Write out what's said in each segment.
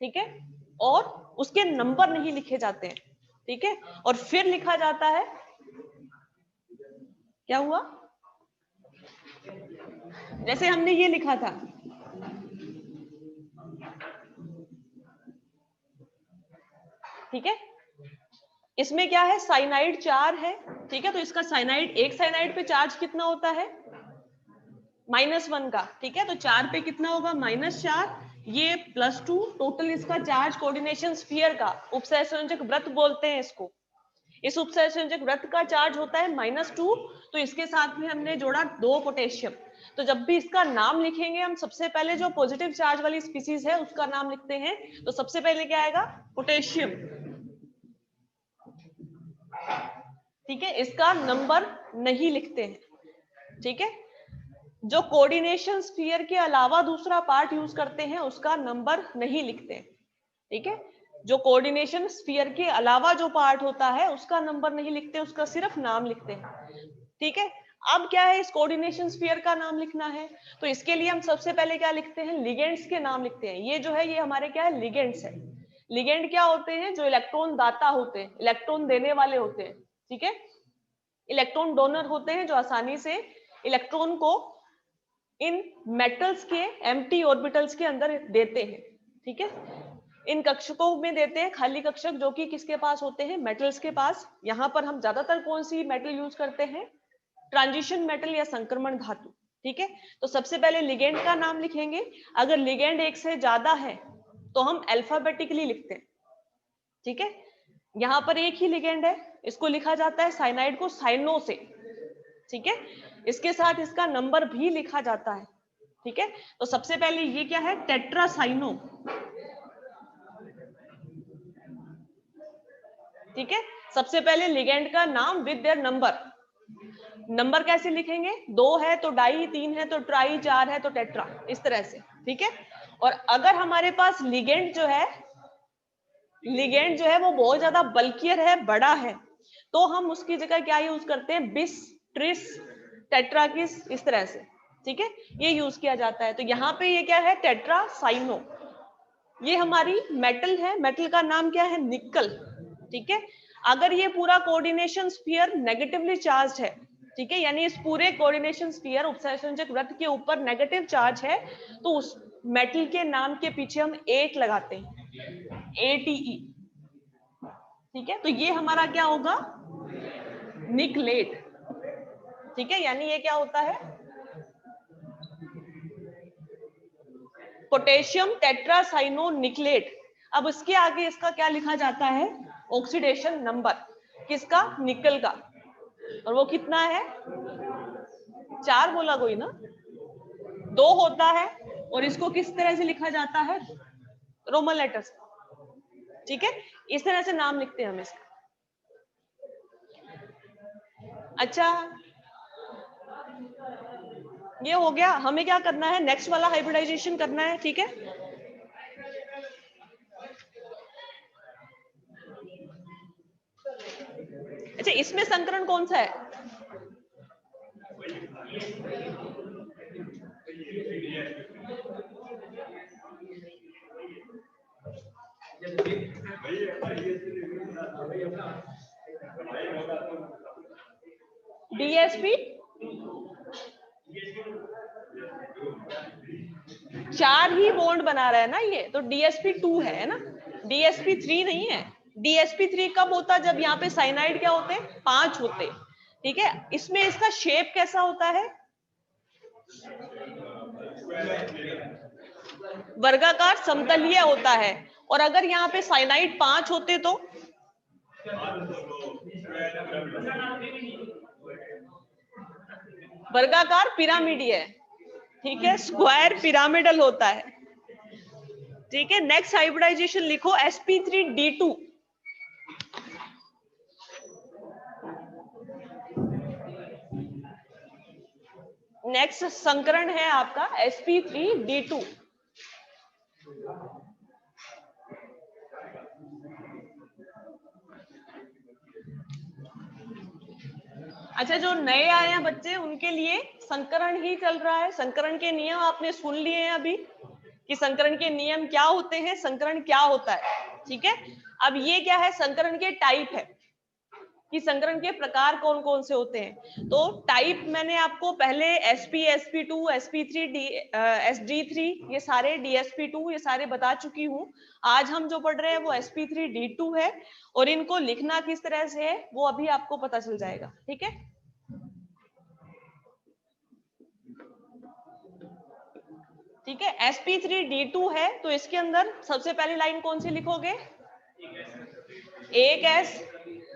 ठीक है, और उसके नंबर नहीं लिखे जाते हैं, ठीक है, और फिर लिखा जाता है, क्या हुआ, जैसे हमने ये लिखा था, ठीक है, इसमें क्या है, साइनाइड 4 है, ठीक है, तो इसका साइनाइड, एक साइनाइड पे चार्ज कितना होता है, -1 का, ठीक है, तो 4 पे कितना होगा, -4, ये +2, टोटल इसका चार्ज कोऑर्डिनेशन स्फीयर का, उपसहसंयोजक वृत्त बोलते हैं इसको, इस उपसहसंयोजक वृत्त का चार्ज होता है -2, तो इसके साथ में हमने जोड़ा 2 पोटेशियम, तो जब भी इसका नाम लिखेंगे हम सबसे पहले जो पॉजिटिव चार्ज वाली स्पीसीज है उसका नाम लिखते हैं, तो सबसे पहले क्या आएगा, पोटेशियम, ठीक है, इसका नंबर नहीं लिखते हैं, ठीक है, जो कोऑर्डिनेशन स्फीयर के अलावा दूसरा पार्ट यूज करते हैं उसका नंबर नहीं लिखते, ठीक है, जो कोऑर्डिनेशन स्फीयर के अलावा जो पार्ट होता है उसका नंबर नहीं लिखते, उसका सिर्फ नाम लिखते हैं, ठीक है। अब क्या है, इस कोऑर्डिनेशन स्फीयर का नाम लिखना है, तो इसके लिए हम सबसे पहले क्या लिखते हैं, लिगेंड्स के नाम लिखते हैं, ये जो है ये हमारे क्या है, लिगेंड्स है। लिगेंड क्या होते हैं, जो इलेक्ट्रॉन दाता होते हैं, इलेक्ट्रॉन देने वाले होते हैं, ठीक है, इलेक्ट्रॉन डोनर होते हैं जो आसानी से इलेक्ट्रॉन को इन मेटल्स के एम्प्टी ऑर्बिटल्स के अंदर देते हैं, ठीक है, इन कक्षकों में देते हैं, खाली कक्षक जो कि किसके पास होते हैं, मेटल्स के पास। यहाँ पर हम ज्यादातर कौन सी मेटल यूज करते हैं, ट्रांजिशन मेटल या संक्रमण धातु, ठीक है, तो सबसे पहले लिगेंड का नाम लिखेंगे, अगर लिगेंड एक से ज्यादा है तो हम अल्फाबेटिकली लिखते हैं, ठीक है, यहाँ पर एक ही लिगेंड है, इसको लिखा जाता है साइनाइड को साइनो से, ठीक है, इसके साथ इसका नंबर भी लिखा जाता है, ठीक है, तो सबसे पहले ये क्या है, टेट्रासाइनो, ठीक है, सबसे पहले लिगेंड का नाम विद देयर नंबर, नंबर कैसे लिखेंगे, 2 है तो डाई, 3 है तो ट्राई, 4 है तो टेट्रा, इस तरह से, ठीक है, और अगर हमारे पास लिगेंड जो है वो बहुत ज्यादा बल्कियर है, बड़ा है, तो हम उसकी जगह क्या यूज करते हैं, बिस, ट्रिस, टेट्राकिस, इस तरह से, ठीक है, ये यूज किया जाता है। तो यहाँ पे ये क्या है, टेट्रासाइनो, ये हमारी मेटल है, मेटल का नाम क्या है, निकल, ठीक है, अगर ये पूरा कोऑर्डिनेशन स्फीयर नेगेटिवली चार्ज है, ठीक है, यानी इस पूरे कोऑर्डिनेशन स्फीयर उपसहसंयोजक वृत्त के ऊपर नेगेटिव चार्ज है, तो उस मेटल के नाम के पीछे हम 8 लगाते हैं, ATE, ठीक है, तो ये हमारा क्या होगा, निकलेट, ठीक है, यानी ये क्या होता है, पोटेशियम टेट्रासाइनो निकलेट। अब इसके आगे इसका क्या लिखा जाता है, ऑक्सीडेशन नंबर, किसका, निकल का, और वो कितना है, 4 बोला कोई ना, 2 होता है, और इसको किस तरह से लिखा जाता है, रोमन लेटर्स, ठीक है, इस तरह से नाम लिखते हैं हम इसका। अच्छा, ये हो गया, हमें क्या करना है, नेक्स्ट वाला हाइब्रिडाइजेशन करना है, ठीक है, अच्छा, इसमें संकरण कौन सा है, DSP 4 ही बॉन्ड बना रहा है ना ये, तो DSP 2 है ना, DSP 3 नहीं है। DSP 3 कब होता है, जब यहाँ पे साइनाइड क्या होते हैं, 5 होते, ठीक है, इसमें इसका शेप कैसा होता है, वर्गाकार समतलीय होता है, और अगर यहाँ पे साइनाइड 5 होते तो वर्गाकार पिरामिडीय, ठीक है, स्क्वायर पिरामिडल होता है, ठीक है। नेक्स्ट हाइब्रिडाइजेशन लिखो, sp3d2, नेक्स्ट संकरण है आपका sp3d2, अच्छा, जो नए आए हैं बच्चे उनके लिए संकरण ही चल रहा है, संकरण के नियम आपने सुन लिए हैं अभी, कि संकरण के नियम क्या होते हैं, संकरण क्या होता है। ठीक है, अब ये क्या है, संकरण के टाइप है कि संकरण के प्रकार कौन कौन से होते हैं। तो टाइप मैंने आपको पहले sp sp2 sp3 sd3 ये सारे dsp2 ये सारे बता चुकी हूँ। आज हम जो पढ़ रहे हैं वो sp3d2 है, और इनको लिखना किस तरह से है वो अभी आपको पता चल जाएगा। ठीक है, ठीक है, sp3d2 है तो इसके अंदर सबसे पहली लाइन कौन सी लिखोगे, एक s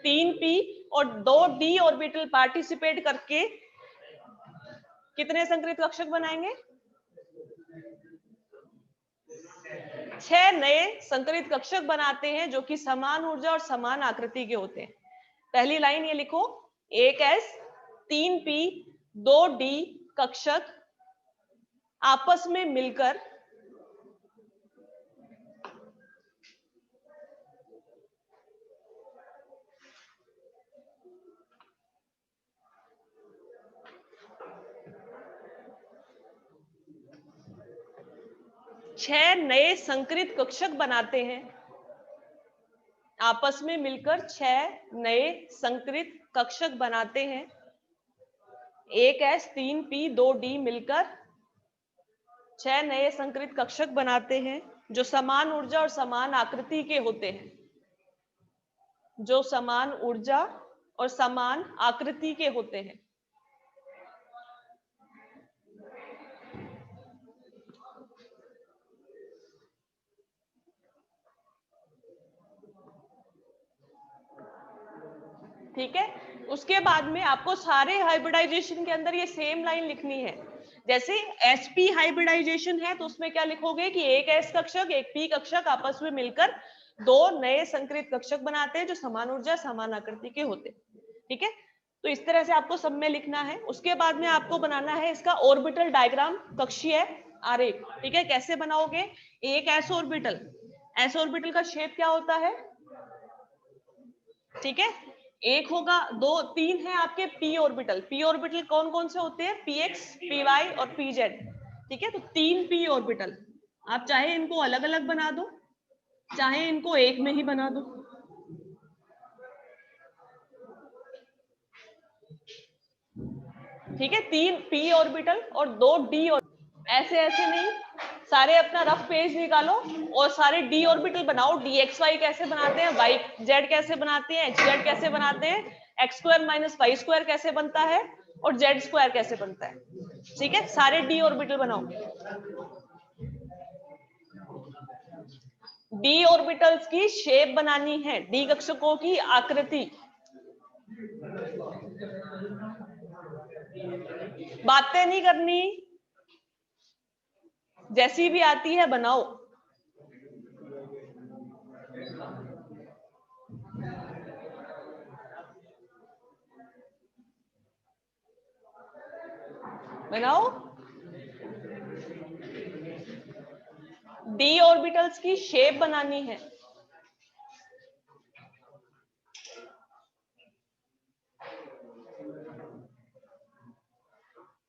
3 p और 2 d ऑर्बिटल पार्टिसिपेट करके कितने संकरित कक्षक बनाएंगे, 6 नए संकरित कक्षक बनाते हैं जो कि समान ऊर्जा और समान आकृति के होते हैं। पहली लाइन ये लिखो, एक s 3 p 2 d कक्षक आपस में मिलकर छह नए संकरित कक्षक बनाते हैं, आपस में मिलकर 6 नए संकरित कक्षक बनाते हैं। एक s 3 p 2 d मिलकर 6 नए संकरित कक्षक बनाते हैं जो समान ऊर्जा और समान आकृति के होते हैं, जो समान ऊर्जा और समान आकृति के होते हैं। ठीक है, उसके बाद में आपको सारे हाइब्रिडाइजेशन के अंदर ये सेम लाइन लिखनी है। जैसे sp हाइब्रिडाइजेशन है तो उसमें क्या लिखोगे कि एक s कक्षक एक p कक्षक आपस में मिलकर 2 नए संकरित कक्षक बनाते हैं जो समान ऊर्जा समान आकृति के होते हैं। ठीक है, तो इस तरह से आपको सब में लिखना है। उसके बाद में आपको बनाना है इसका ऑर्बिटल डायग्राम, कक्षीय आरेख। ठीक है, कैसे बनाओगे, एक s ऑर्बिटल का शेप क्या होता है, ठीक है, एक होगा, 2 3 है आपके p ऑर्बिटल कौन कौन से होते हैं, px py और pz। ठीक है, तो 3 p ऑर्बिटल, आप चाहे इनको अलग अलग बना दो चाहे इनको एक में ही बना दो। ठीक है, 3 p ऑर्बिटल और 2 d ऑर्बिटल, ऐसे ऐसे नहीं, सारे अपना रफ पेज निकालो और सारे d ऑर्बिटल बनाओ। dxy कैसे बनाते हैं, yz कैसे बनाते हैं, xz कैसे बनाते हैं, x² - y² कैसे बनता है और z² कैसे बनता है। ठीक है, सारे d ऑर्बिटल बनाओ। d ऑर्बिटल्स की शेप बनानी है, d कक्षकों की आकृति। बातें नहीं करनी, जैसी भी आती है बनाओ। बनाओ, d ऑर्बिटल्स की शेप बनानी है।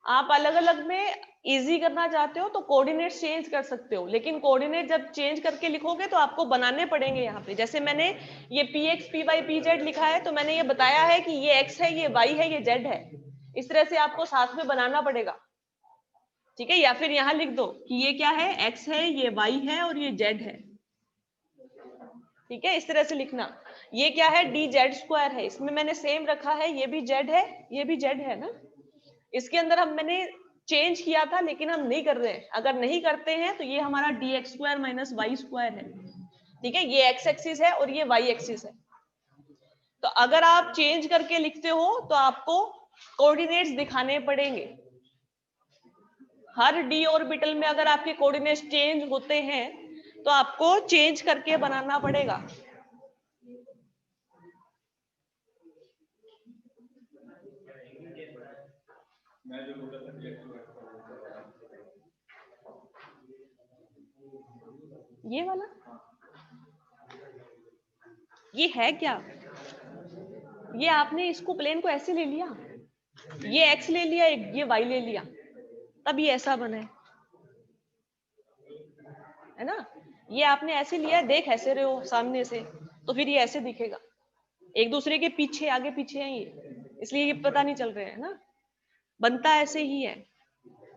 आप अलग अलग में इजी करना चाहते हो तो कोऑर्डिनेट चेंज कर सकते हो, लेकिन कोऑर्डिनेट जब चेंज करके लिखोगे तो आपको बनाने पड़ेंगे यहाँ पे। जैसे मैंने ये px py pz लिखा है तो मैंने ये बताया है कि ये x है, ये y है, ये z है। इस तरह से आपको साथ में बनाना पड़ेगा। ठीक है, या फिर यहाँ लिख दो कि ये क्या है, x है, ये y है और ये z है। ठीक है, इस तरह से लिखना। ये क्या है, dz² है, इसमें मैंने सेम रखा है, ये भी z है, ये भी z है ना। इसके अंदर मैंने चेंज किया था लेकिन हम नहीं कर रहे हैं। अगर नहीं करते हैं तो ये हमारा dx² - y² है। ठीक है, ये x एक्सिस है और ये y एक्सिस है। तो अगर आप चेंज करके लिखते हो तो आपको कोऑर्डिनेट्स दिखाने पड़ेंगे। हर d ऑर्बिटल में अगर आपके कोऑर्डिनेट्स चेंज होते हैं तो आपको चेंज करके बनाना पड़ेगा। ये वाला ये है क्या, ये आपने इसको प्लेन को ऐसे ले लिया, ये x ले लिया, ये y ले लिया, तब ये ऐसा बना है। है ना। ये आपने ऐसे लिया, देख ऐसे रहे हो सामने से, तो फिर ये ऐसे दिखेगा, एक दूसरे के पीछे आगे पीछे हैं ये, इसलिए ये पता नहीं चल रहे हैं ना। बनता ऐसे ही है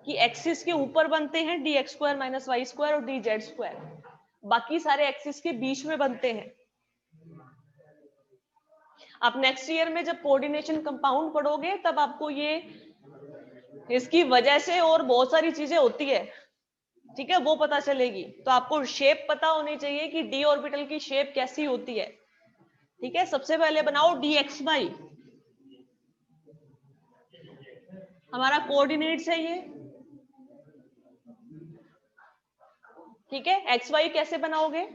कि एक्सिस के ऊपर बनते हैं D X square minus Y square और डी जेड स्क्वायर, बाकी सारे एक्सिस के बीच में बनते हैं। आप नेक्स्ट ईयर में जब कोऑर्डिनेशन कंपाउंड पढ़ोगे तब आपको ये इसकी वजह से और बहुत सारी चीजें होती है, ठीक है, वो पता चलेगी। तो आपको शेप पता होनी चाहिए कि डी ऑर्बिटल की शेप कैसी होती है, ठीक है। सबसे पहले बनाओ डी एक्स वाई, हमारा कोऑर्डिनेट्स है ये, ठीक है। एक्स वाई कैसे बनाओगे?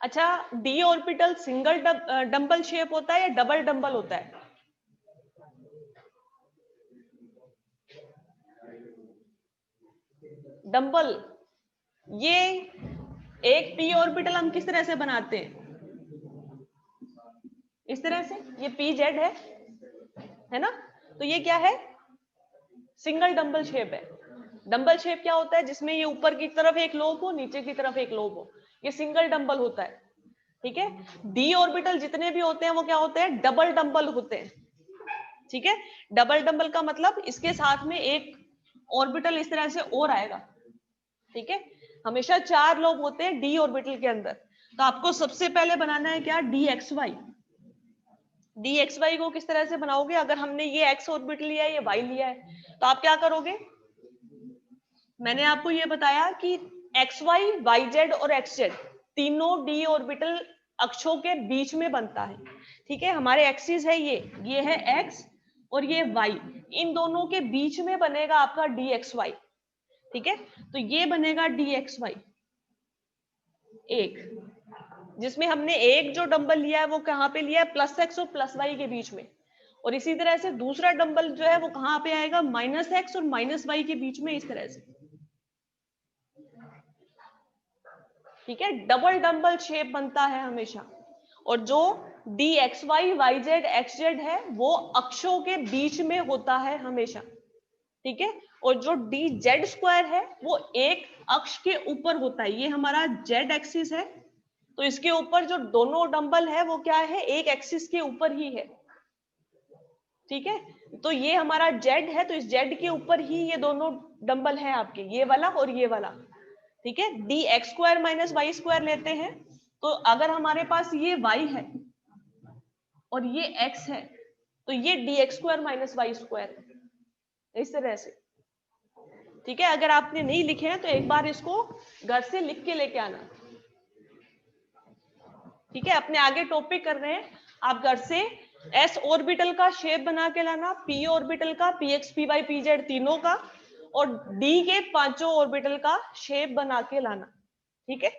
अच्छा, D orbital single dumbbell shape होता है या डबल डंबल होता है? डंबल। ये एक पी ऑर्बिटल हम किस तरह से बनाते हैं? इस तरह से, ये पी जेड है ना। तो ये क्या है? सिंगल डंबल शेप है। डंबल शेप क्या होता है? जिसमें ये ऊपर की तरफ एक लोब हो, नीचे की तरफ एक लोब हो, ये सिंगल डंबल होता है, ठीक है। डी ऑर्बिटल जितने भी होते हैं वो क्या होते हैं? डबल डंबल होते हैं, ठीक है। डबल डंबल का मतलब इसके साथ में एक ऑर्बिटल इस तरह से और आएगा, ठीक है। हमेशा 4 लोब होते हैं डी ऑर्बिटल के अंदर। तो आपको सबसे पहले बनाना है क्या? D X Y. D X Y को किस तरह से बनाओगे? अगर हमने ये एक्स ऑर्बिटल लिया है, ये वाई लिया है, तो आप क्या करोगे? मैंने आपको ये बताया कि एक्स वाई, वाई जेड और एक्स जेड तीनों डी ऑर्बिटल अक्षों के बीच में बनता है, ठीक है। हमारे एक्सिस है ये है एक्स और ये वाई, इन दोनों के बीच में बनेगा आपका डी एक्स वाई, ठीक है। तो ये बनेगा डी एक्स वाई एक, जिसमें हमने एक जो डंबल लिया है वो कहां पे लिया है? प्लस एक्स और प्लस वाई के बीच में। और इसी तरह से दूसरा डंबल जो है वो कहां पे आएगा? माइनस एक्स और माइनस वाई के बीच में, इस तरह से, ठीक है। डबल डंबल शेप बनता है हमेशा। और जो D X Y, Y Z, X Z है वो अक्षों के बीच में होता है हमेशा, ठीक है। और जो डी जेड स्क्वायर है वो एक अक्ष के ऊपर होता है। ये हमारा जेड एक्सिस है, तो इसके ऊपर जो दोनों डंबल है वो क्या है? एक एक्सिस के ऊपर ही है, ठीक है। तो ये हमारा जेड है, तो इस जेड के ऊपर ही ये दोनों डंबल है आपके, ये वाला और ये वाला, ठीक है। D X square minus Y square लेते हैं, तो अगर हमारे पास ये y है और ये x है, तो ये D X square minus Y square है, इस तरह से, ठीक है। अगर आपने नहीं लिखे हैं तो एक बार इसको घर से लिख के लेके आना, ठीक है। अपने आगे टॉपिक कर रहे हैं, आप घर से s ऑर्बिटल का शेप बना के लाना, p ऑर्बिटल का, px, py, pz तीनों का, और d के पांचों ऑर्बिटल का शेप बना के लाना, ठीक है।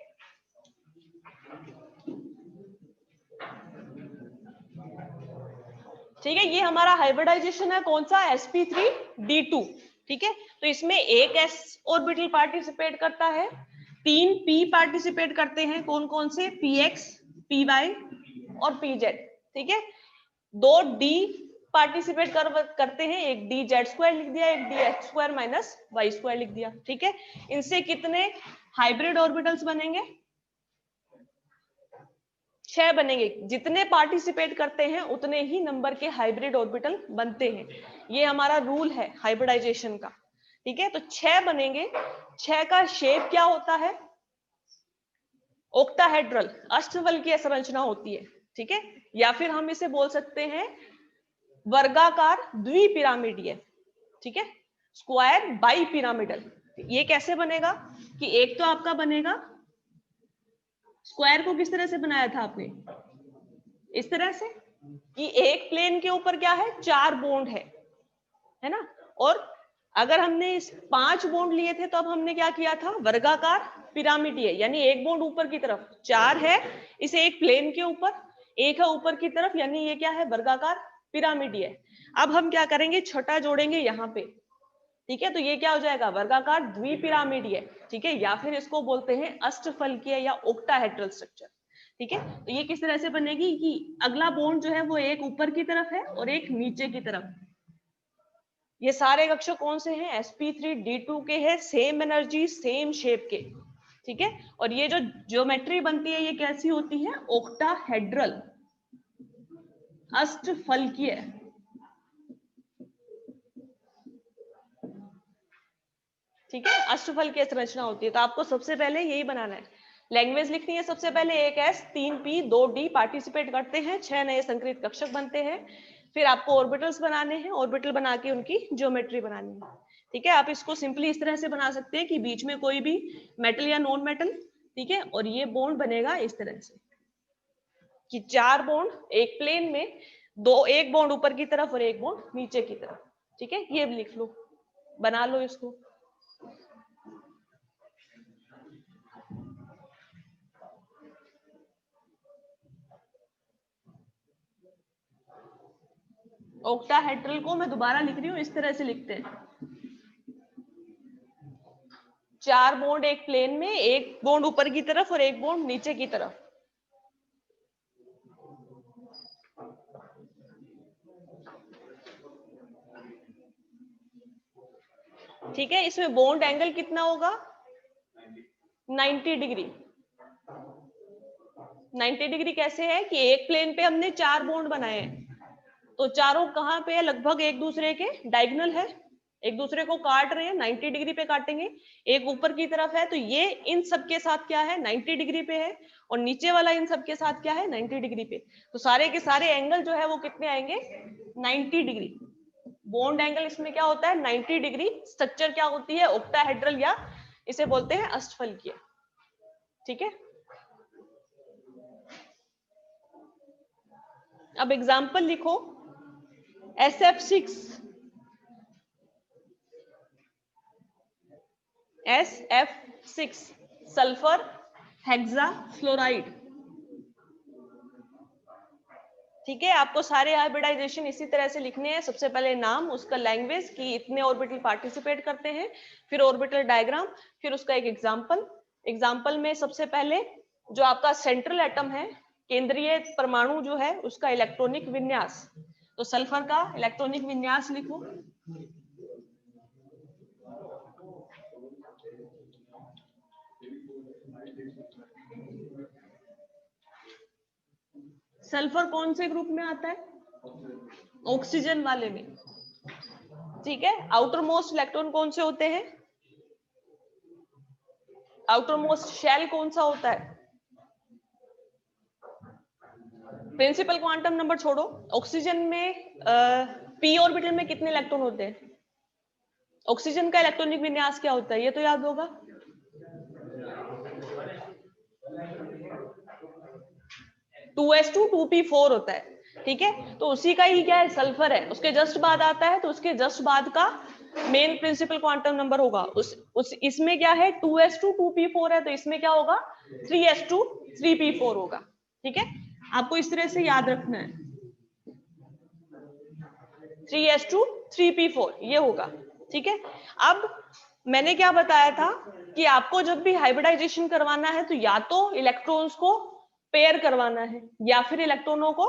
ठीक है, ये हमारा हाइब्रिडाइजेशन है, कौन सा? sp3d2, ठीक है। तो इसमें एक s ऑर्बिटल पार्टिसिपेट करता है, 3 p पार्टिसिपेट करते हैं, कौन कौन से? px, py और pz, ठीक है। 2 d पार्टिसिपेट करते हैं, एक डी जेड स्क्वायर लिख दिया, एक D X square minus Y square लिख दिया, ठीक है। इनसे कितने हाइब्रिड ऑर्बिटल्स बनेंगे? 6 बनेंगे। जितने पार्टिसिपेट करते हैं उतने ही नंबर के हाइब्रिड ऑर्बिटल बनते हैं, ये हमारा रूल है हाइब्रिडाइजेशन का, ठीक है। तो 6 बनेंगे। 6 का शेप क्या होता है? ओक्टाहेड्रल, अष्टफलकीय संरचना होती है, ठीक है। या फिर हम इसे बोल सकते हैं वर्गाकार द्विपिरामिडीय, ठीक है। Square bi pyramidal. ये कैसे बनेगा कि एक तो आपका बनेगा, स्क्वायर को किस तरह से बनाया था आपने? इस तरह से कि एक प्लेन के ऊपर क्या है? 4 बॉन्ड है ना। और अगर हमने इस 5 बॉन्ड लिए थे तो अब हमने क्या किया था? वर्गाकार पिरामिडीय, यानी एक बॉन्ड ऊपर की तरफ, 4 है इसे एक प्लेन के ऊपर, एक है ऊपर की तरफ, यानी ये क्या है? वर्गाकार पिरामिडीय। अब हम क्या करेंगे? छठा जोड़ेंगे यहाँ पे, ठीक है। तो ये क्या हो जाएगा? वर्गाकार द्विपिरामिडीय, ठीक है। या फिर इसको बोलते हैं अष्टफलकीय या ओक्टाहेड्रल स्ट्रक्चर, ठीक है। तो ये किस तरह से बनेगी कि अगला बॉन्ड जो है वो एक ऊपर की तरफ है और एक नीचे की तरफ। ये सारे कक्ष कौन से हैं? sp3d2 के हैं, सेम एनर्जी सेम शेप के, ठीक है। और ये जो ज्योमेट्री बनती है ये कैसी होती है, ओक्टाहेड्रल, अष्टफलकीय। ठीक है, अष्टफलकीय संरचना होती है। तो आपको सबसे पहले यही बनाना है, लैंग्वेज लिखनी है सबसे पहले, 1 S 3 P 2 D पार्टिसिपेट करते हैं, 6 नए संक्रित कक्षक बनते हैं। फिर आपको ऑर्बिटल्स बनाने हैं, ऑर्बिटल बना के उनकी ज्योमेट्री बनानी है। ठीक है, आप इसको सिंपली इस तरह से बना सकते हैं कि बीच में कोई भी मेटल या नॉन मेटल, ठीक है, और ये बॉन्ड बनेगा इस तरह से कि 4 बॉन्ड एक प्लेन में, एक बॉन्ड ऊपर की तरफ और एक बॉन्ड नीचे की तरफ। ठीक है, ये लिख लो, बना लो इसको। ऑक्टाहेड्रल को मैं दोबारा लिख रही हूँ, इस तरह से लिखते हैं, 4 बॉन्ड एक प्लेन में, एक बॉन्ड ऊपर की तरफ और एक बॉन्ड नीचे की तरफ। ठीक है, इसमें बॉन्ड एंगल कितना होगा, 90 डिग्री। 90 डिग्री कैसे है कि एक प्लेन पे हमने 4 बॉन्ड बनाए हैं, तो चारों कहाँ पे है, लगभग एक दूसरे के डायगोनल है, एक दूसरे को काट रहे हैं, 90 डिग्री पे काटेंगे। एक ऊपर की तरफ है तो ये इन सब के साथ क्या है, 90 डिग्री पे है, और नीचे वाला इन सब के साथ क्या है, 90 डिग्री पे। तो सारे के सारे एंगल जो है वो कितने आएंगे, 90 डिग्री। बॉन्ड एंगल इसमें क्या होता है, 90 डिग्री। स्ट्रक्चर क्या होती है, ऑक्टाहेड्रल, या इसे बोलते हैं अष्टफलकीय। ठीक है, अब एग्जाम्पल लिखो, SF6, SF6 सल्फर हेक्साफ्लोराइड। ठीक है, आपको सारे हाइब्रिडाइजेशन इसी तरह से लिखने हैं। सबसे पहले नाम, उसका लैंग्वेज कि इतने ऑर्बिटल पार्टिसिपेट करते हैं, फिर ऑर्बिटल डायग्राम, फिर उसका एक एग्जाम्पल। एग्जाम्पल में सबसे पहले जो आपका सेंट्रल एटम है, केंद्रीय परमाणु जो है, उसका इलेक्ट्रॉनिक विन्यास। तो सल्फर का इलेक्ट्रॉनिक विन्यास लिखो, सल्फर कौन से ग्रुप में आता है, ऑक्सीजन वाले में। ठीक है, आउटर मोस्ट इलेक्ट्रॉन कौन से होते हैं, आउटर मोस्ट शेल कौन सा होता है, प्रिंसिपल क्वांटम नंबर छोड़ो। ऑक्सीजन में p ऑर्बिटल में कितने इलेक्ट्रॉन होते हैं, ऑक्सीजन का इलेक्ट्रॉनिक विन्यास क्या होता है, ये तो याद होगा। 2s2 2p4 होता है। ठीक है, तो उसी का ही क्या है, सल्फर है, उसके जस्ट बाद आता है, तो उसके जस्ट बाद का मेन प्रिंसिपल क्वांटम नंबर होगा। इसमें क्या है, 2s2 2p4 है, तो इसमें क्या होगा, 3s2 3p4 होगा। ठीक है, आपको इस तरह से याद रखना है, 3s2 3p4 ये होगा। ठीक है, अब मैंने क्या बताया था कि आपको जब भी हाइब्रिडाइजेशन करवाना है तो या तो इलेक्ट्रॉन्स को पेयर करवाना है या फिर इलेक्ट्रॉनों को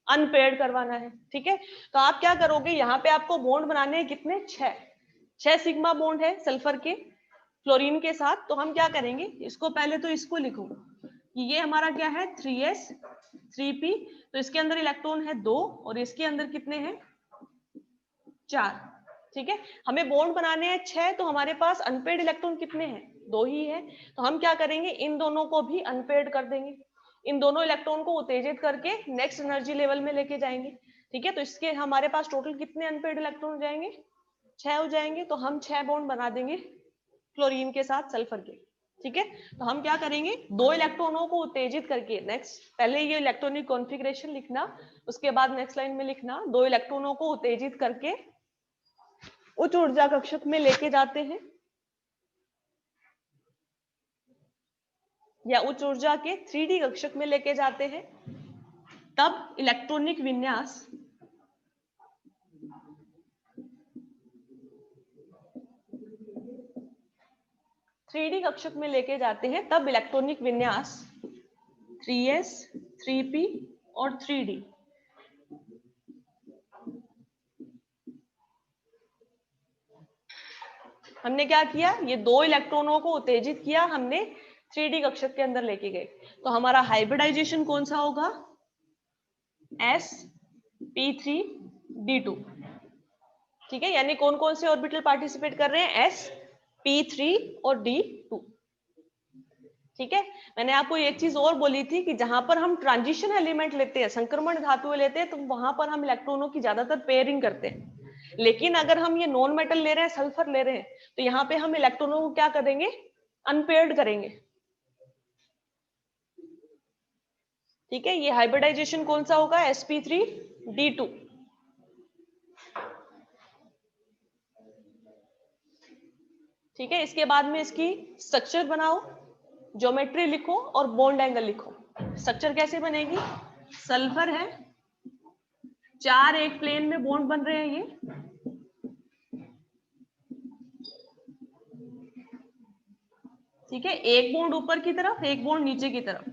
अनपेयर्ड करवाना है। ठीक है, तो आप क्या करोगे, यहाँ पे आपको बॉन्ड बनाने हैं कितने, 6 सिग्मा बॉन्ड है सल्फर के फ्लोरीन के साथ। तो हम क्या करेंगे, इसको पहले तो इसको लिखो कि ये हमारा क्या है, 3s 3p, तो इसके अंदर इलेक्ट्रॉन है 2 और इसके अंदर कितने हैं, 4। ठीक है, हमें बॉन्ड बनाने हैं 6, तो हमारे पास अनपेड इलेक्ट्रॉन कितने हैं, 2 ही है। तो हम क्या करेंगे, इन दोनों को भी अनपेड कर देंगे, इन दोनों इलेक्ट्रॉन को उत्तेजित करके नेक्स्ट एनर्जी लेवल में लेके जाएंगे। ठीक है, तो इसके हमारे पास टोटल कितने अनपेड इलेक्ट्रॉन हो जाएंगे, 6 हो जाएंगे। तो हम 6 बॉन्ड बना देंगे क्लोरीन के साथ सल्फर के। ठीक है, तो हम क्या करेंगे, 2 इलेक्ट्रॉनों को उत्तेजित करके, नेक्स्ट पहले ये इलेक्ट्रॉनिक कॉन्फ़िगरेशन लिखना, उसके बाद नेक्स्ट लाइन में लिखना, 2 इलेक्ट्रॉनों को उत्तेजित करके उच्च ऊर्जा कक्षक में लेके जाते हैं, या उच्च ऊर्जा के 3D कक्षक में लेके जाते हैं। तब इलेक्ट्रॉनिक विन्यास थ्री डी कक्षक में लेके जाते हैं, तब इलेक्ट्रॉनिक विन्यास 3s 3p और 3d। हमने क्या किया, ये 2 इलेक्ट्रॉनों को उत्तेजित किया हमने 3D कक्षक के अंदर लेके गए, तो हमारा हाइब्रिडाइजेशन कौन सा होगा? sp3d2। ठीक है, यानी कौन कौन से ऑर्बिटल पार्टिसिपेट कर रहे हैं? sp3 और d2। ठीक है, मैंने आपको एक चीज और बोली थी कि जहां पर हम ट्रांजिशन एलिमेंट लेते हैं, संक्रमण धातुएं लेते हैं, तो वहां पर हम इलेक्ट्रॉनों की ज्यादातर पेयरिंग करते हैं। लेकिन अगर हम ये नॉन मेटल ले रहे हैं, सल्फर ले रहे हैं, तो यहाँ पे हम इलेक्ट्रॉनों को क्या करेंगे? अनपेयर्ड करेंगे। ठीक है, ये हाइब्रिडाइजेशन कौन सा होगा? sp3d2। ठीक है, इसके बाद में इसकी स्ट्रक्चर बनाओ, ज्योमेट्री लिखो और बॉन्ड एंगल लिखो। स्ट्रक्चर कैसे बनेगी? सल्फर है, 4 एक प्लेन में बॉन्ड बन रहे हैं ये, ठीक है, एक बॉन्ड ऊपर की तरफ, एक बॉन्ड नीचे की तरफ।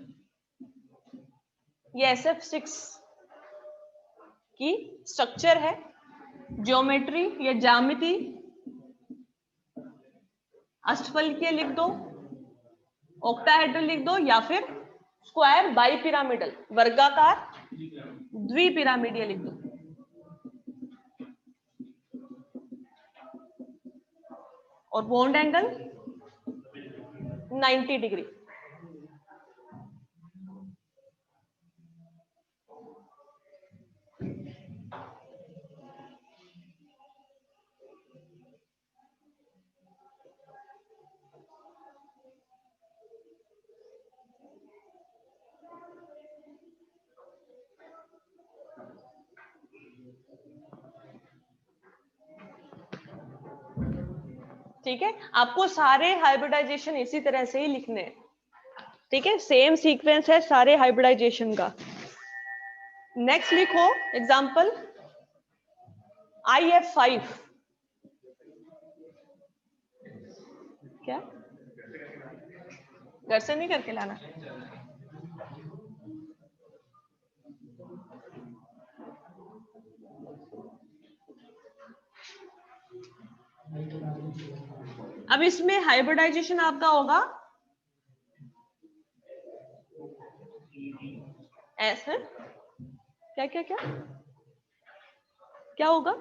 ये SF6 की स्ट्रक्चर है। ज्योमेट्री या ज्यामिति अष्टफलकीय लिख दो, ऑक्टाहेड्रल लिख दो, या फिर स्क्वायर बाइपिरामिडल, वर्गाकार द्विपिरामिडीय लिख दो। और बॉन्ड एंगल 90 डिग्री। ठीक है, आपको सारे हाइब्रिडाइजेशन इसी तरह से ही लिखने हैं। ठीक है, सेम सीक्वेंस है सारे हाइब्रिडाइजेशन का। नेक्स्ट लिखो एग्जांपल IF5। क्या घर से नहीं करके लाना? अब इसमें हाइब्रिडाइजेशन आपका होगा ऐसे, क्या क्या क्या क्या होगा?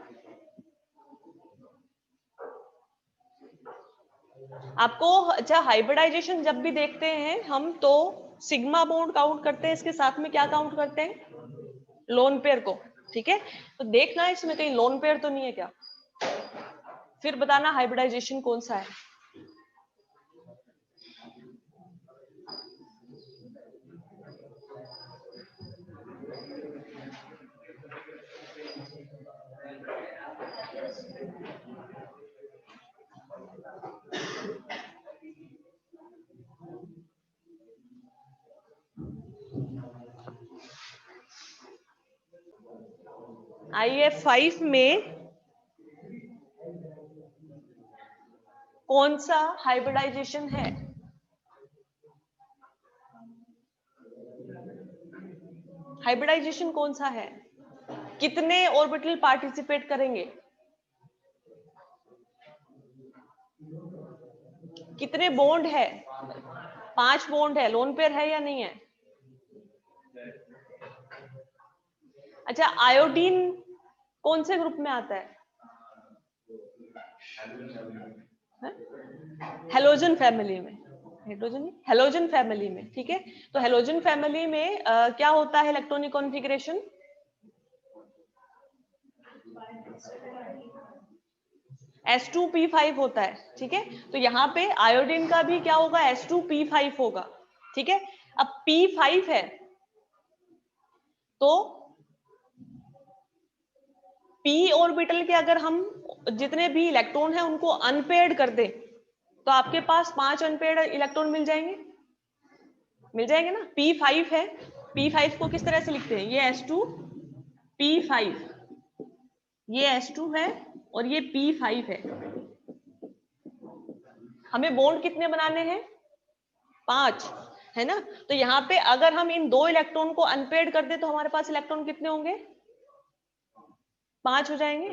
आपको अच्छा, हाइब्रिडाइजेशन जब भी देखते हैं हम, तो सिग्मा बॉन्ड काउंट करते हैं, इसके साथ में क्या काउंट करते हैं? लोन पेयर को। ठीक है, तो देखना इसमें कहीं लोन पेयर तो नहीं है क्या, फिर बताना हाइब्रिडाइजेशन कौन सा है। IF5 में कौन सा हाइब्रिडाइजेशन है? हाइब्रिडाइजेशन कौन सा है? कितने ऑर्बिटल पार्टिसिपेट करेंगे? कितने बॉन्ड है? 5 बॉन्ड है। लोन पेयर है या नहीं है? अच्छा, आयोडीन कौन से ग्रुप में आता है? हेलोजन फैमिली में। हाइड्रोजन हेलोजन फैमिली में। ठीक है, तो हेलोजन फैमिली में क्या होता है इलेक्ट्रॉनिक कॉन्फ़िगरेशन? S2p5 होता है। ठीक है, तो यहाँ पे आयोडीन का भी क्या होगा? S2p5 होगा। ठीक है, अब P5 है तो p ऑर्बिटल के अगर हम जितने भी इलेक्ट्रॉन हैं उनको अनपेयर्ड कर दें, तो आपके पास 5 अनपेयर्ड इलेक्ट्रॉन मिल जाएंगे। मिल जाएंगे ना? P5 है, P5 को किस तरह से लिखते हैं? ये S2p5, ये S2 है और ये P5 है। हमें बॉन्ड कितने बनाने हैं? 5, है ना? तो यहाँ पे अगर हम इन 2 इलेक्ट्रॉन को अनपेयर्ड कर दे तो हमारे पास इलेक्ट्रॉन कितने होंगे? 5 हो जाएंगे।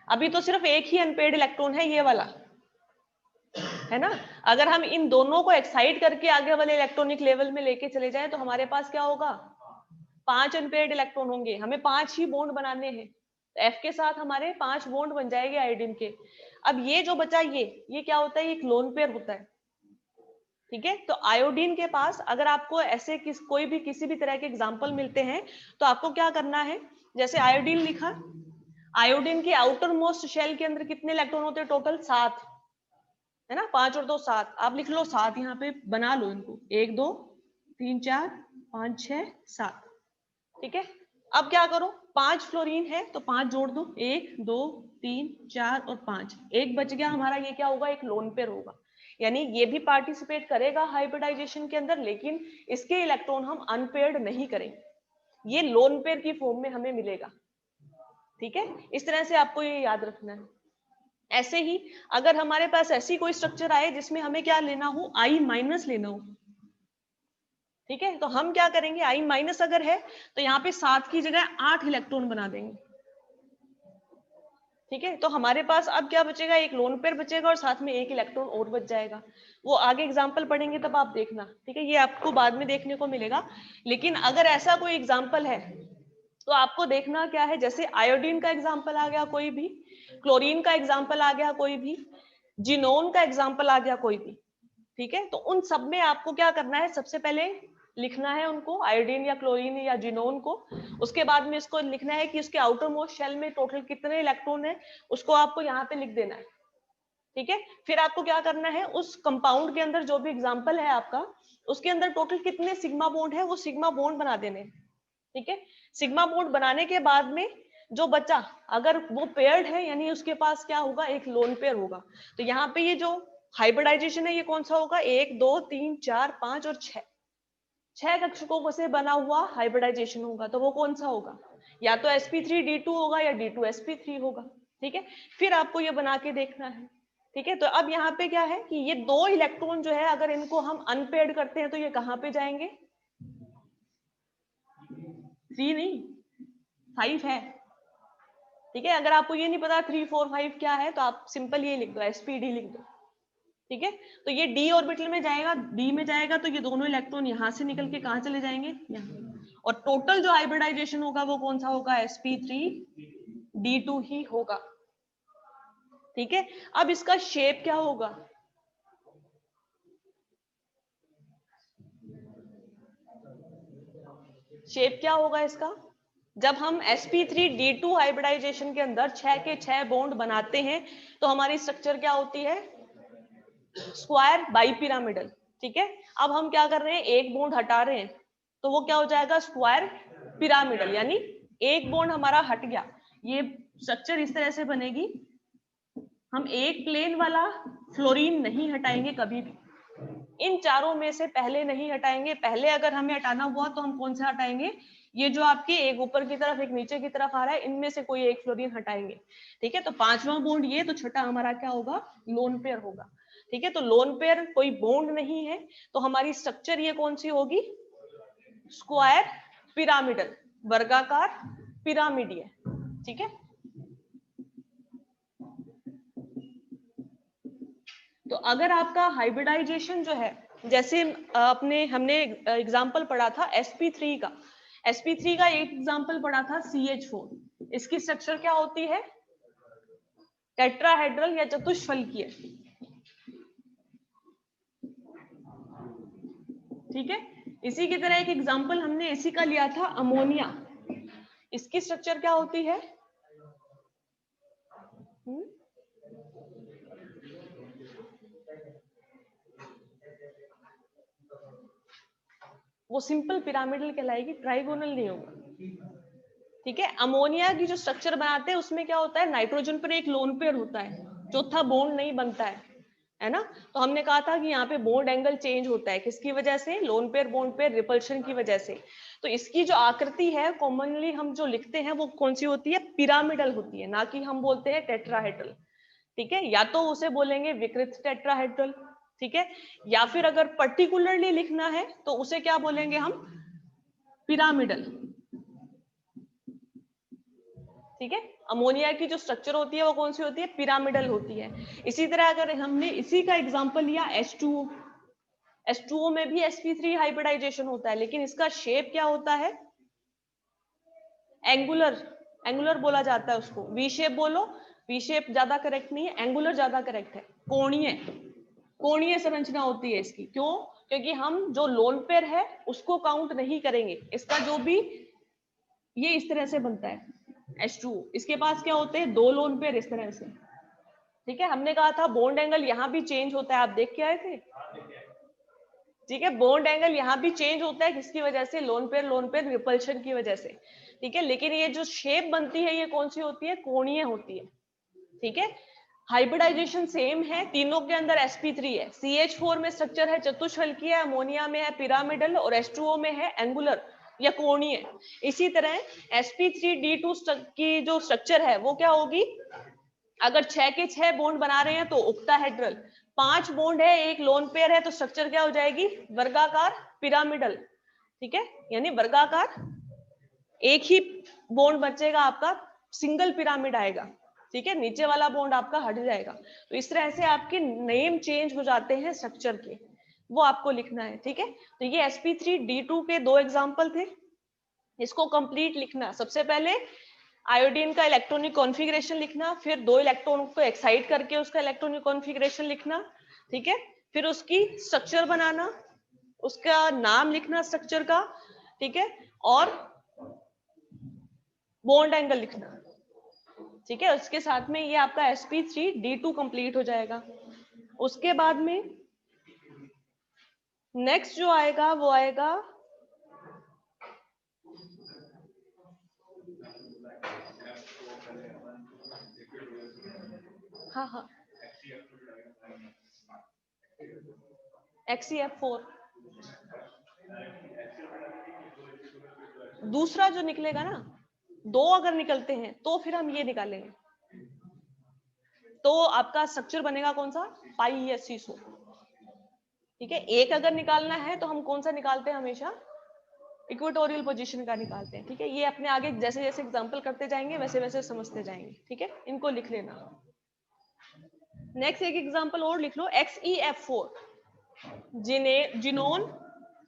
अभी तो सिर्फ एक ही अनपेयर्ड इलेक्ट्रॉन है, ये वाला। है ना। अगर हम इन दोनों को एक्साइट करके आगे वाले इलेक्ट्रॉनिक लेवल में लेके चले जाएं तो हमारे पास क्या होगा, 5 अनपेयर्ड इलेक्ट्रॉन होंगे, हमें 5 ही बॉन्ड बनाने हैं। F के साथ हमारे 5 बॉन्ड बन जाएंगे आयोडीन के। अब ये जो बचा ये क्या होता है, ये लोन पेयर होता है। ठीक है, तो आयोडीन के पास अगर आपको ऐसे कोई भी किसी भी तरह के एग्जाम्पल मिलते हैं तो आपको क्या करना है, जैसे आयोडीन लिखा, आयोडीन के आउटर मोस्ट शेल के अंदर कितने इलेक्ट्रॉन होते हैं टोटल, 7 है ना, 5 और 2 7, आप लिख लो 7, यहाँ पे बना लो इनको, 1 2 3 4 5 6 7। ठीक है, अब क्या करो, 5 फ्लोरीन है तो 5 जोड़ दो, 1 2 3 4 और 5, एक बच गया हमारा, ये क्या होगा, एक लोन पेयर होगा। यानी ये भी पार्टिसिपेट करेगा हाइब्रिडाइजेशन के अंदर, लेकिन इसके इलेक्ट्रॉन हम अनपेयर्ड नहीं करेंगे, ये लोन पेयर की फॉर्म में हमें मिलेगा। ठीक है, इस तरह से आपको ये याद रखना है। ऐसे ही अगर हमारे पास ऐसी कोई स्ट्रक्चर आए जिसमें हमें क्या लेना हो, I- लेना हो, ठीक है, तो हम क्या करेंगे, I- अगर है तो यहाँ पे 7 की जगह 8 इलेक्ट्रॉन बना देंगे। ठीक है, तो हमारे पास अब क्या बचेगा, एक लोन पेयर बचेगा और साथ में एक इलेक्ट्रॉन और बच जाएगा। वो आगे एग्जाम्पल पढ़ेंगे तब आप देखना। ठीक है, ये आपको बाद में देखने को मिलेगा, लेकिन अगर ऐसा कोई एग्जाम्पल है तो आपको देखना क्या है, जैसे आयोडीन का एग्जाम्पल आ गया कोई भी, क्लोरीन का एग्जाम्पल आ गया कोई भी, जिनोन का एग्जाम्पल आ गया कोई भी। ठीक है, तो उन सब में आपको क्या करना है, सबसे पहले लिखना है उनको, आयोडीन या क्लोरीन या जिनोन को, उसके बाद में इसको लिखना है कि उसके आउटर मोस्ट शेल में टोटल कितने इलेक्ट्रॉन है, उसको आपको यहाँ पे लिख देना है। ठीक है, फिर आपको क्या करना है, उस कंपाउंड के अंदर जो भी एग्जाम्पल है आपका, उसके अंदर टोटल कितने सिग्मा बॉन्ड है वो सिग्मा बॉन्ड बना देने। ठीक है, सिग्मा बॉन्ड बनाने के बाद में जो बचा, अगर वो पेयर्ड है यानी उसके पास क्या होगा, एक लोन पेयर होगा। तो यहाँ पे ये जो हाइब्रिडाइजेशन है ये कौन सा होगा, 1 2 3 4 5 और 6 कक्षकों से बना हुआ हाइब्रिडाइजेशन होगा, तो वो कौन सा होगा, या तो sp3d2 होगा या d2sp3 होगा। ठीक है, फिर आपको ये बना के देखना है। ठीक है, तो अब यहाँ पे क्या है कि ये 2 इलेक्ट्रॉन जो है अगर इनको हम अनपेयर्ड करते हैं तो ये कहाँ पे जाएंगे, 3 नहीं 5 है। ठीक है, अगर आपको ये नहीं पता 3 4 5 क्या है तो आप सिंपल ये लिख दो, sp_d लिख दो। ठीक है, तो ये d ऑर्बिटल में जाएगा, d में जाएगा तो ये दोनों इलेक्ट्रॉन यहां से निकल के कहां चले जाएंगे, यहाँ, और टोटल जो हाइब्रिडाइजेशन होगा वो कौन सा होगा, sp3d2 ही होगा। ठीक है, अब इसका शेप क्या होगा, शेप क्या होगा इसका, जब हम sp3d2 हाइब्रिडाइजेशन के अंदर 6 के 6 बॉन्ड बनाते हैं तो हमारी स्ट्रक्चर क्या होती है, स्क्वायर बाई पिरामिडल। ठीक है, अब हम क्या कर रहे हैं, एक बॉन्ड हटा रहे हैं तो वो क्या हो जाएगा, स्क्वायर पिरामिडल, यानी एक बॉन्ड हमारा हट गया। ये स्ट्रक्चर इस तरह से बनेगी, हम एक प्लेन वाला फ्लोरीन नहीं हटाएंगे कभी भी, इन चारों में से पहले नहीं हटाएंगे, पहले अगर हमें हटाना हुआ तो हम कौन से हटाएंगे, ये जो आपके एक ऊपर की तरफ एक नीचे की तरफ आ रहा है इनमें से कोई एक फ्लोरीन हटाएंगे। ठीक है, तो 5वां बॉन्ड ये, तो छठा हमारा क्या होगा, लोन पेयर होगा। ठीक है, तो लोन पेयर कोई बॉन्ड नहीं है, तो हमारी स्ट्रक्चर ये कौन सी होगी, स्क्वायर पिरामिडल, वर्गाकार पिरामिडीय। ठीक है, तो अगर आपका हाइब्रिडाइजेशन जो है, जैसे हमने एग्जांपल पढ़ा था sp3 का, sp3 का एक एग्जांपल पढ़ा था CH4, इसकी स्ट्रक्चर क्या होती है, टेट्राहेड्रल या चतुष्फलकीय। ठीक है, इसी की तरह एक एग्जांपल हमने इसी का लिया था अमोनिया, इसकी स्ट्रक्चर क्या होती है, वो सिंपल पिरामिडल कहलाएगी, ट्राइगोनल नहीं होगा। ठीक है, अमोनिया की जो स्ट्रक्चर बनाते हैं उसमें क्या होता है, नाइट्रोजन पर एक लोन पेयर होता है, चौथा बॉन्ड नहीं बनता है ना। तो हमने कहा था कि यहाँ पे बॉन्ड एंगल चेंज होता है, किसकी वजह से, lone pair bond pair repulsion की वजह से। तो इसकी जो आकृति है कॉमनली हम जो लिखते हैं वो कौन सी होती है, पिरामिडल होती है, ना कि हम बोलते हैं टेट्राहेड्रल। ठीक है, या तो उसे बोलेंगे विकृत टेट्राहेड्रल, ठीक है, या फिर अगर पर्टिकुलरली लिखना है तो उसे क्या बोलेंगे हम, पिरामिडल। ठीक है। अमोनिया की जो स्ट्रक्चर होती है वो कौन सी होती है, पिरामिडल होती है। इसी तरह अगर हमने इसी का एग्जांपल लिया H2O, H2O में भी sp3 हाइब्रिडाइजेशन होता है, लेकिन इसका शेप क्या होता है, एंगुलर, एंगुलर बोला जाता है उसको, वी शेप बोलो, वी शेप ज्यादा करेक्ट नहीं है, एंगुलर ज्यादा करेक्ट है। कोणीय, कोणीय संरचना होती है इसकी। क्यों? क्योंकि हम जो लोन पेयर है उसको काउंट नहीं करेंगे, इसका जो भी ये इस तरह से बनता है H2O, इसके पास क्या होते हैं, दो लोन पेयर इस तरह से। ठीक है, हमने कहा था बॉन्ड एंगल यहाँ भी चेंज होता है, आप देख के आए थे। ठीक है, बॉन्ड एंगल यहाँ भी चेंज होता है, किसकी वजह से, लोन पेयर रिपल्शन की वजह से। ठीक है, लेकिन ये जो शेप बनती है ये कौन सी होती है, कोणीय होती है। ठीक है, हाइब्रिडाइजेशन सेम है, तीनों के अंदर sp3 है, CH4 में स्ट्रक्चर है चतुष्फलकीय, अमोनिया में है पिरामिडल और H2O में है एंगुलर या कोणीय। इसी तरह sp3d2 की जो स्ट्रक्चर है वो क्या होगी, अगर 6 के 6 बॉन्ड बना रहे हैं तो ऑक्टाहेड्रल, 5 बॉन्ड है, एक लोन पेयर है, तो स्ट्रक्चर क्या हो जाएगी, वर्गाकार पिरामिडल। ठीक है, यानी वर्गाकार, एक ही बॉन्ड बचेगा आपका, सिंगल पिरामिड आएगा। ठीक है, नीचे वाला बॉन्ड आपका हट जाएगा। तो इस तरह से आपके नेम चेंज हो जाते हैं स्ट्रक्चर के, वो आपको लिखना है। ठीक है, तो ये sp3d2 के दो एग्जांपल थे, इसको कंप्लीट लिखना। सबसे पहले आयोडीन का इलेक्ट्रॉनिक कॉन्फ़िगरेशन लिखना, फिर दो इलेक्ट्रॉन को एक्साइट करके उसका इलेक्ट्रॉनिक कॉन्फ़िगरेशन लिखना। ठीक है, फिर उसकी स्ट्रक्चर बनाना, उसका नाम लिखना स्ट्रक्चर का। ठीक है, और बॉन्ड एंगल लिखना। ठीक है, उसके साथ में ये आपका sp3d2 कंप्लीट हो जाएगा। उसके बाद में नेक्स्ट जो आएगा वो आएगा हाँ XeF4, दूसरा जो निकलेगा ना, दो अगर निकलते हैं तो फिर हम ये निकालेंगे, तो आपका स्ट्रक्चर बनेगा कौन सा, पाईएससीसो। ठीक है, एक अगर निकालना है तो हम कौन सा निकालते हैं, हमेशा इक्वेटोरियल पोजीशन का निकालते हैं। ठीक है, ये अपने आगे जैसे जैसे एग्जांपल करते जाएंगे वैसे वैसे समझते जाएंगे। ठीक है, इनको लिख लेना। नेक्स्ट एक एग्जांपल और लिख लो, XeF4, जिनोन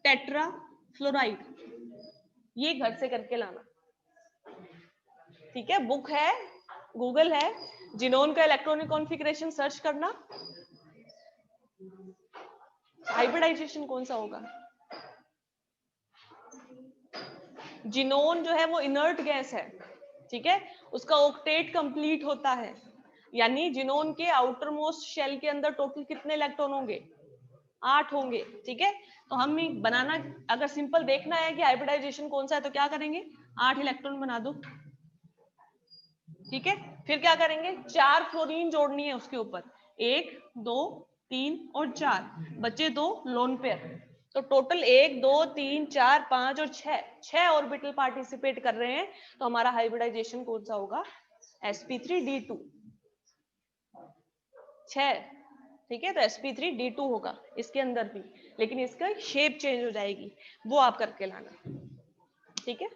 टेट्रा फ्लोराइड, ये घर से करके लाना। ठीक है, बुक है, गूगल है, जिनोन का इलेक्ट्रॉनिक कॉन्फ़िगरेशन सर्च करना, हाइब्रिडाइजेशन कौन सा होगा, जिनोन जो है वो इनर्ट गैस है। ठीक है, उसका ऑक्टेट कंप्लीट होता है, यानी जिनोन के आउटर मोस्ट शेल के अंदर टोटल कितने इलेक्ट्रॉन होंगे, 8 होंगे। ठीक है, तो हम बनाना, अगर सिंपल देखना है कि हाइब्रिडाइजेशन कौन सा है तो क्या करेंगे, 8 इलेक्ट्रॉन बना दो। ठीक है, फिर क्या करेंगे, 4 फ्लोरीन जोड़नी है उसके ऊपर, 1 2 3 और 4, बचे 2 लोन पेयर। तो टोटल 1 2 3 4 5 और 6 ऑर्बिटल पार्टिसिपेट कर रहे हैं। तो हमारा हाइब्रिडाइजेशन कौन सा होगा, sp3d2, 6। ठीक है, तो sp3d2 होगा इसके अंदर भी, लेकिन इसका शेप चेंज हो जाएगी, वो आप करके लाना। ठीक है,